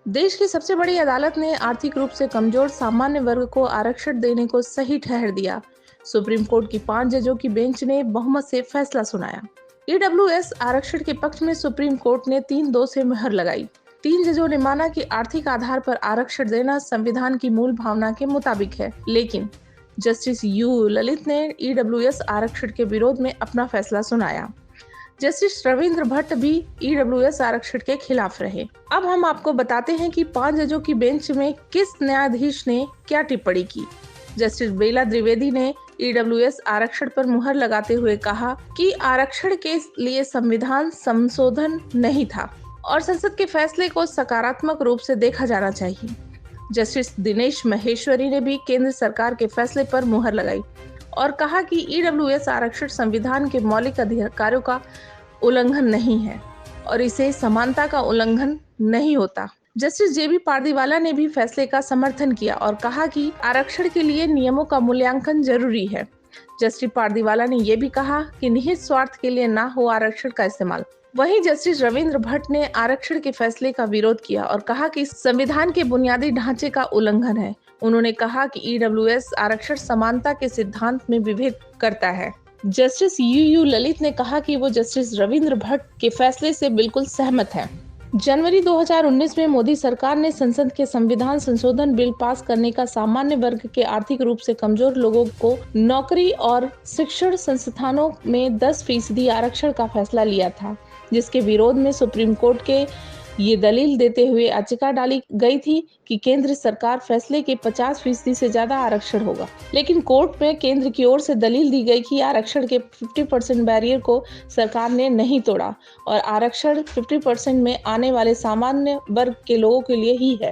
देश की सबसे बड़ी अदालत ने आर्थिक रूप से कमजोर सामान्य वर्ग को आरक्षण देने को सही ठहर दिया। सुप्रीम कोर्ट की 5 जजों की बेंच ने बहुमत से फैसला सुनाया। ईडब्ल्यूएस आरक्षण के पक्ष में सुप्रीम कोर्ट ने 3-2 से मुहर लगाई। 3 जजों ने माना कि आर्थिक आधार पर आरक्षण देना संविधान की मूल भावना के मुताबिक है, लेकिन जस्टिस यू ललित ने ईडब्ल्यूएस आरक्षण के विरोध में अपना फैसला सुनाया। जस्टिस रविंद्र भट्ट भी ईडब्ल्यूएस आरक्षण के खिलाफ रहे। अब हम आपको बताते हैं कि 5 जजों की बेंच में किस न्यायाधीश ने क्या टिप्पणी की। जस्टिस बेला द्विवेदी ने ईडब्ल्यूएस आरक्षण पर मुहर लगाते हुए कहा कि आरक्षण के लिए संविधान संशोधन नहीं था और संसद के फैसले को सकारात्मक रूप से देखा जाना चाहिए। जस्टिस दिनेश महेश्वरी ने भी केंद्र सरकार के फैसले पर मुहर लगाई और कहा कि ईडब्ल्यूएस आरक्षण संविधान के मौलिक अधिकारों का उल्लंघन नहीं है और इसे समानता का उल्लंघन नहीं होता। जस्टिस जेबी पारदीवाला ने भी फैसले का समर्थन किया और कहा कि आरक्षण के लिए नियमों का मूल्यांकन जरूरी है। जस्टिस पारदीवाला ने यह भी कहा कि निहित स्वार्थ के लिए ना हो आरक्षण का इस्तेमाल। वहीं जस्टिस रविंद्र भट्ट ने आरक्षण के फैसले का विरोध किया और कहा कि संविधान के बुनियादी ढांचे का उल्लंघन है। उन्होंने कहा कि ईडब्ल्यूएस आरक्षण समानता के सिद्धांत में विभेद करता है। जस्टिस यू ललित ने कहा कि वो जस्टिस रविंद्र भट्ट के फैसले से बिल्कुल सहमत है। जनवरी 2019 में मोदी सरकार ने संसद के संविधान संशोधन बिल पास करने का सामान्य वर्ग के आर्थिक रूप से कमजोर लोगों को नौकरी और शिक्षण संस्थानों में 10% आरक्षण का फैसला लिया था, जिसके विरोध में सुप्रीम कोर्ट के ये दलील देते हुए याचिका डाली गई थी कि केंद्र सरकार फैसले के 50% से ज्यादा आरक्षण होगा। लेकिन कोर्ट में केंद्र की ओर से दलील दी गई कि आरक्षण के 50% बैरियर को सरकार ने नहीं तोड़ा और आरक्षण 50% में आने वाले सामान्य वर्ग के लोगों के लिए ही है।